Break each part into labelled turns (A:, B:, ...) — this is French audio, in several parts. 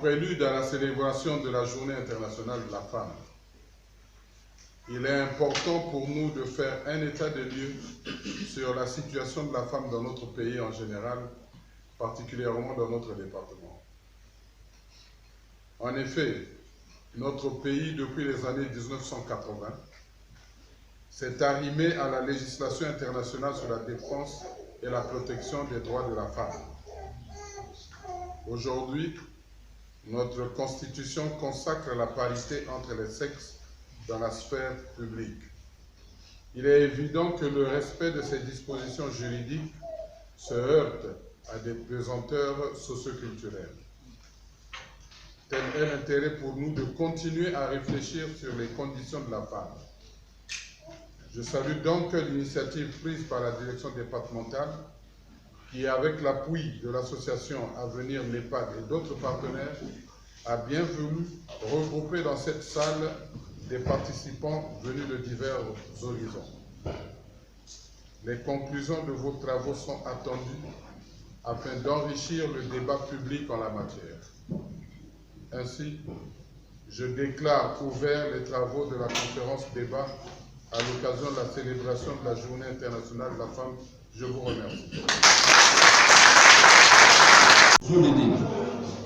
A: Prélude à la célébration de la Journée internationale de la femme, il est important pour nous de faire un état des lieux sur la situation de la femme dans notre pays en général, particulièrement dans notre département. En effet, notre pays, depuis les années 1980, s'est arrimé à la législation internationale sur la défense et la protection des droits de la femme. Aujourd'hui, notre Constitution consacre la parité entre les sexes dans la sphère publique. Il est évident que le respect de ces dispositions juridiques se heurte à des pesanteurs socioculturelles. Tel est l'intérêt pour nous de continuer à réfléchir sur les conditions de la femme. Je salue donc l'initiative prise par la direction départementale qui, avec l'appui de l'association Avenir NEPAD et d'autres partenaires, a bien voulu regrouper dans cette salle des participants venus de divers horizons. Les conclusions de vos travaux sont attendues afin d'enrichir le débat public en la matière. Ainsi, je déclare ouverts les travaux de la conférence débat à l'occasion de la célébration de la Journée internationale de la femme. Je vous remercie.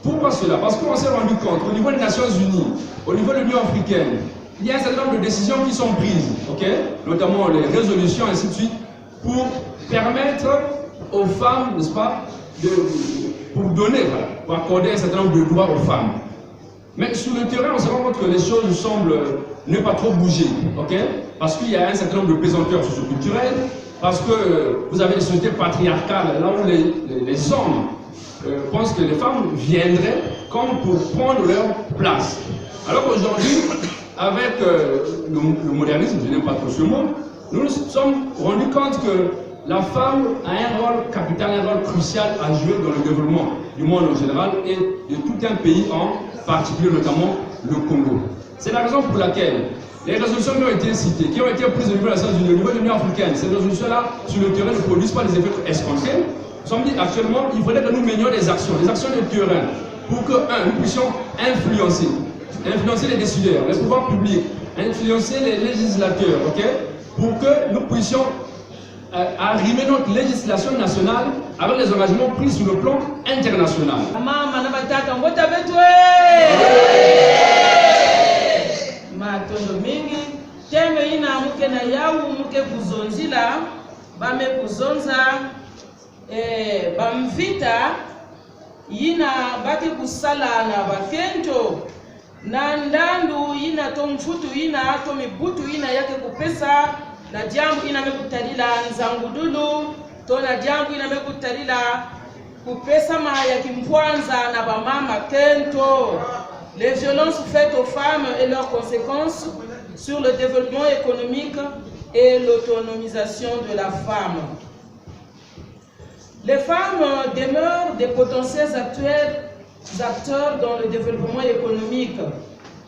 B: Pourquoi cela? Parce qu'on s'est rendu compte qu'au niveau des Nations Unies, au niveau de l'Union africaine, il y a un certain nombre de décisions qui sont prises, notamment les résolutions, ainsi de suite, pour permettre aux femmes, n'est-ce pas, pour donner, pour accorder un certain nombre de droits aux femmes. Mais sur le terrain, on se rend compte que les choses semblent ne pas trop bouger, parce qu'il y a un certain nombre de pesanteurs socioculturelles, parce que vous avez des sociétés patriarcales, là où les hommes pensent que les femmes viendraient comme pour prendre leur place. Alors qu'aujourd'hui, avec le modernisme, je n'aime pas trop ce mot, nous nous sommes rendus compte que la femme a un rôle capital, un rôle crucial à jouer dans le développement du monde en général et de tout un pays en particulier, notamment le Congo. C'est la raison pour laquelle les résolutions qui ont été citées, qui ont été prises au niveau des Nations Unies, au niveau de l'Union africaine, ces résolutions-là, sur le terrain, ne produisent pas les effets escomptés. Nous sommes dit actuellement, il faudrait que nous menions des actions de terrain, pour que, nous puissions influencer les décideurs, les pouvoirs publics, influencer les législateurs, pour que nous puissions arrimer notre législation nationale avec les engagements pris sur le plan international.
C: Matondo mingi teme ina muke na yawu muke kuzonzila bame kuzonza bamvita yina bake kusala na bakento na ndandu yina to mfutu yina to mibutu yina yake kupesa na jambu ina mekutalila nzangudulu to na jambu ina mekutalila kupesa maya kimpwanza na bamama kento. Les violences faites aux femmes et leurs conséquences sur le développement économique et l'autonomisation de la femme. Les femmes demeurent des potentiels acteurs dans le développement économique.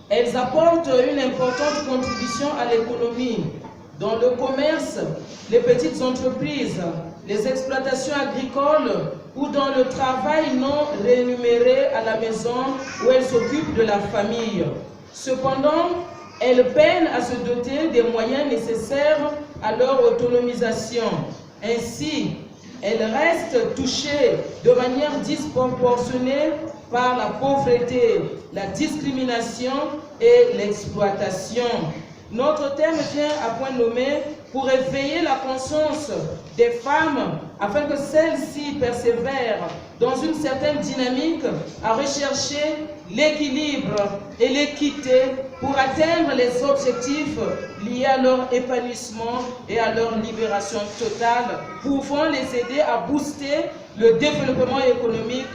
C: Elles apportent une importante contribution à l'économie, dans le commerce, les petites entreprises, les exploitations agricoles ou dans le travail non rémunéré à la maison où elles s'occupent de la famille. Cependant, elles peinent à se doter des moyens nécessaires à leur autonomisation. Ainsi, elles restent touchées de manière disproportionnée par la pauvreté, la discrimination et l'exploitation. Notre thème vient à point nommé pour éveiller la conscience des femmes afin que celle-ci persévère dans une certaine dynamique à rechercher l'équilibre et l'équité pour atteindre les objectifs liés à leur épanouissement et à leur libération totale, pouvant les aider à booster le développement économique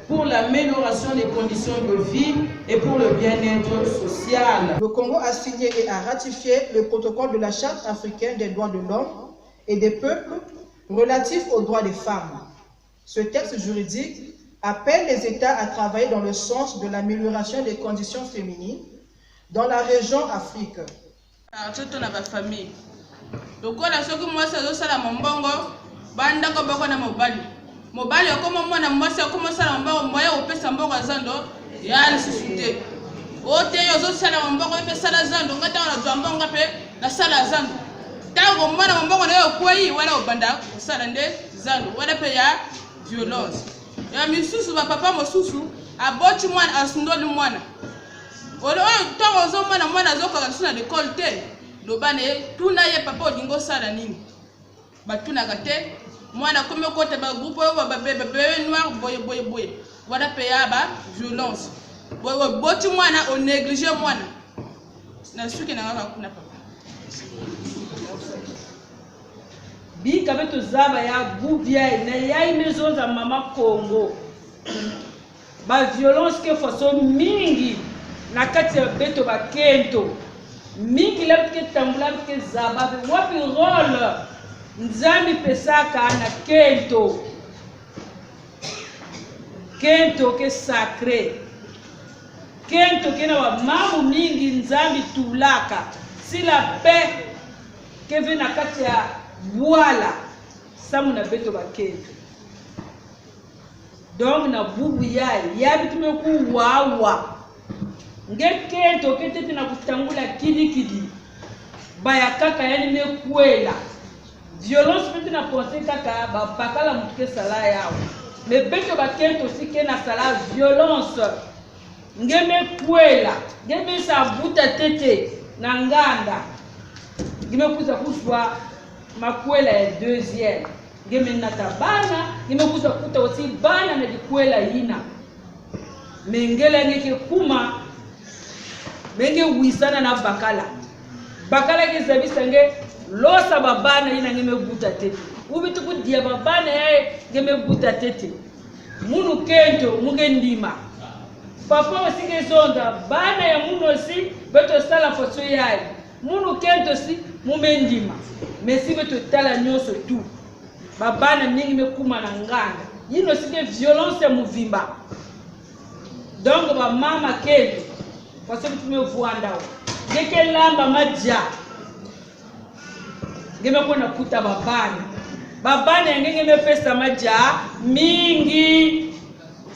C: pour l'amélioration des conditions de vie et pour le bien-être social.
D: Le Congo a signé et a ratifié le protocole de la Charte africaine des droits de l'homme et des peuples relatif aux droits des femmes. Ce texte juridique appelle les États à travailler dans le sens de l'amélioration des conditions féminines dans la région Afrique.
E: Mobali okoma mwana mwasi okoma sala mbongo moya opesa mbongo zando ya lisusude ote yozo sala mbongo pe sala zando ngata wana zwa mbongo pe na sala zando tango mwana mbongo na yo kwei wala obanda sala nde zando wala pe ya violence ya misusu ba papa mosusu aboti mwana asundoli mwana oyo tango zo mwana zo kwa suna de kolte lobane tuna ye papa odingo sala nini batuna kate mwana comme côté ba groupe ba bébé noir boye wala pe ya ba violence boti mwana on négligé mwana na suki na ngaka kuna papa
F: bi kabeto zaba ya bubia na ya maison za mama Congo ba violence ke façon mingi na kati ya beto ba kento mingi la ke tambula ke zaba wapi rôle Nzambi pesaka na kento ke sacré kento ke na wa mamu mingi Nzambi tulaka si la paix ke vient na kati ya voilà samu na beto ba kento donc na bubu ya bitume ku wawa nge kento ke tete na kutangula kidikidi baya kaka yani mekwela violence peut na penser kaka ba bakala mutuke sala yao mais beto ba kento sike na sala violence ngeme kwela ngeme sa buta tete na nganda ngeme kuza kuswa makwela ya deuxième ngeme na tabana ngeme kuza kuta aussi bana na dikwela yina mengela ngeke kuma menge wisana na bakala ke zabisange losa babana ina ngeme buta tete ubitu kudia babana yae ngeme buta tete munu kento mugendima papa osike zonda bana ya munu si beto sala foso yae munu kento si mumendima mesi beto tala nyoso tu babana mingi mekuma na nganda yino sike violence muvimba donc ba mama kento parce que tu me vois ndao ngeke lamba maja ngeme kona kuta babana ngenge mepesa maja mingi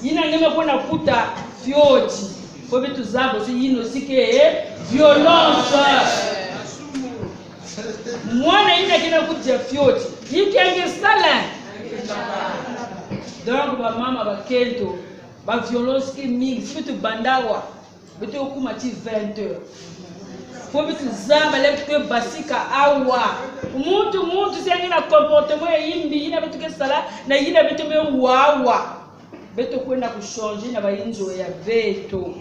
F: yina ngeme kona kuta fioji ko bitu zabo si yino sike violence mwana yina kina kutia fioji yikenge sala donc ba mama ba kento ba violence ki mingi bitu bandawa bitu kuma ti 20h faut que zamba lep que basika awa muntu sengi na comportement yimbi ina betu ke sala na yina betu me wawa betu kwenda kushonji na bayinzo ya beto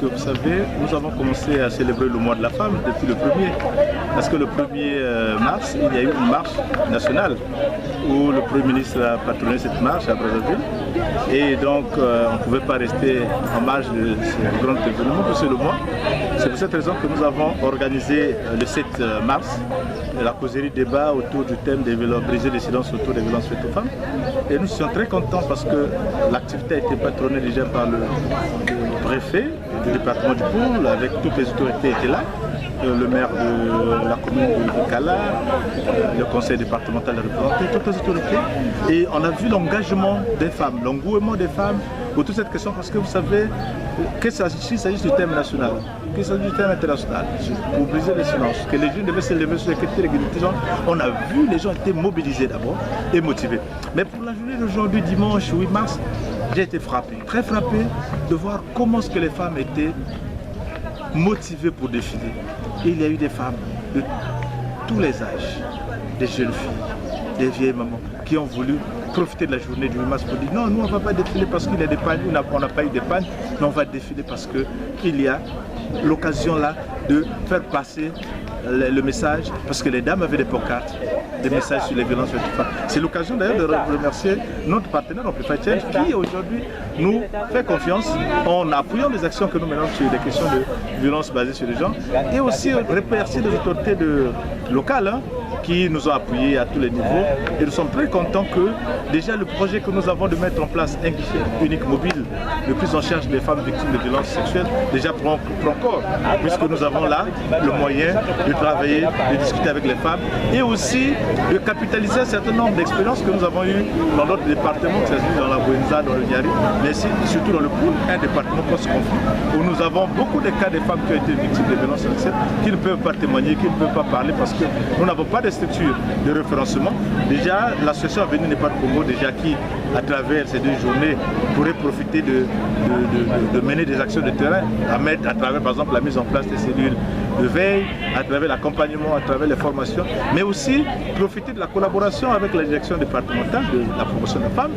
G: que vous savez, nous avons commencé à célébrer le mois de la femme depuis le 1er. Parce que le 1er mars, il y a eu une marche nationale où le Premier ministre a patronné cette marche à Brazzaville. Et donc, on ne pouvait pas rester en marge de ce grand événement pour ce mois. C'est pour cette raison que nous avons organisé le 7 mars la causerie débat autour du thème des violences, briser les silences autour des violences faites aux femmes. Et nous sommes très contents parce que l'activité a été patronnée déjà par le préfet du département du Pôle, avec toutes les autorités étaient là. Le maire de la commune de Kala, le conseil départemental représenté, toutes les autorités. Et on a vu l'engagement des femmes, l'engouement des femmes autour de cette question parce que vous savez qu'il s'agit du thème national, qu'il s'agit du thème international, pour briser les silences, que les jeunes devaient se lever sur les questions de gens. On a vu les gens étaient mobilisés d'abord et motivés. Mais pour la journée d'aujourd'hui, dimanche 8 mars, j'ai été frappé, très frappé de voir comment est-ce que les femmes étaient motivées pour défiler. Et il y a eu des femmes de tous les âges, des jeunes filles, des vieilles mamans qui ont voulu profiter de la journée du 8 mars pour dire non, nous on ne va pas défiler parce qu'il y a des pannes, on n'a pas eu de pannes, mais on va défiler parce qu'il y a l'occasion là de faire passer le message, parce que les dames avaient des pancartes, des messages sur les violences faites aux femmes. C'est l'occasion d'ailleurs de remercier notre partenaire Amplify Change qui aujourd'hui nous fait confiance en appuyant les actions que nous menons sur des questions de violence basées sur les gens, et aussi remercier les autorités locales qui nous ont appuyés à tous les niveaux. Et nous sommes très contents que déjà le projet que nous avons de mettre en place un guichet unique mobile de prise en charge des femmes victimes de violences sexuelles déjà prend corps, puisque nous avons là le moyen de travailler, de discuter avec les femmes et aussi de capitaliser un certain nombre d'expériences que nous avons eues dans d'autres départements, que ce soit dans la Bouenza, dans le Niari, mais surtout dans le Pôle, un département post-conflit, où nous avons beaucoup de cas de femmes qui ont été victimes de violences sexuelles, qui ne peuvent pas témoigner, qui ne peuvent pas parler parce que nous n'avons pas de structure de référencement. Déjà, l'association Avenir n'est pas de Congo, déjà qui, à travers ces 2 journées, pourrait profiter de mener des actions de terrain, à travers par exemple la mise en place des cellules de veille, à travers l'accompagnement, à travers les formations, mais aussi profiter de la collaboration avec la direction départementale de la promotion de la femme,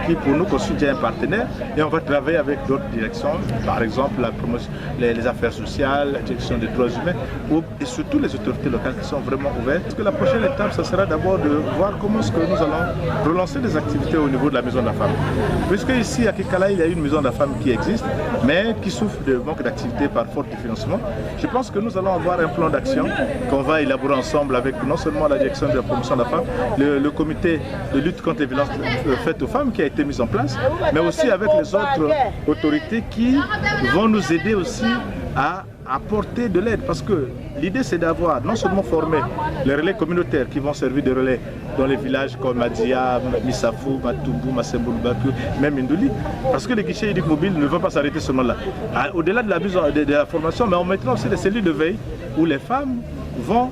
G: qui pour nous constitue un partenaire, et on va travailler avec d'autres directions, par exemple la promotion, les affaires sociales, la direction des droits humains, et surtout les autorités locales qui sont vraiment ouvertes. Parce que la prochaine étape, ce sera d'abord de voir comment est-ce que nous allons relancer des activités au niveau de la maison de la femme. Puisque ici à Kikala, il y a une maison de la femme qui existe, mais qui souffre de manque d'activité par faute de financement. Je pense que nous allons avoir un plan d'action qu'on va élaborer ensemble avec non seulement la direction de la promotion de la femme, le comité de lutte contre les violences faites aux femmes qui a été mis en place, mais aussi avec les autres autorités qui vont nous aider aussi à apporter de l'aide, parce que l'idée c'est d'avoir non seulement formé les relais communautaires qui vont servir de relais dans les villages comme Madia, Misafou, Matumbu, Massemboulbaku, même Indouli, parce que les guichets uniques mobiles ne vont pas s'arrêter seulement là. Au-delà de la formation, mais on mettra aussi des cellules de veille où les femmes vont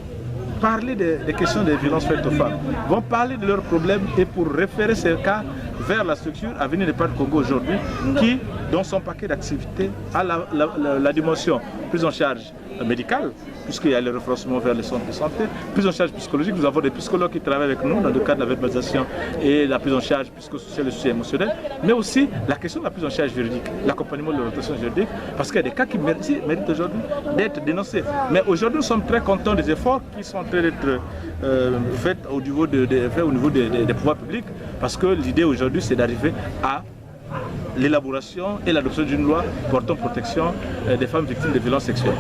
G: parler des questions des violences faites aux femmes, vont parler de leurs problèmes et pour référer ces cas vers la structure Avenir n'est pas de Congo aujourd'hui, qui, dans son paquet d'activités, a la dimension prise en charge médicale, puisqu'il y a le référencement vers les centres de santé, prise en charge psychologique. Nous avons des psychologues qui travaillent avec nous dans le cadre de la verbalisation et la prise en charge psychosociale et socio-émotionnelle, mais aussi la question de la prise en charge juridique, l'accompagnement de l'orientation juridique, parce qu'il y a des cas qui méritent aujourd'hui d'être dénoncés. Mais aujourd'hui, nous sommes très contents des efforts qui sont en train d'être faits au niveau des pouvoirs publics, parce que l'idée aujourd'hui, c'est d'arriver à l'élaboration et l'adoption d'une loi portant protection des femmes victimes de violences sexuelles.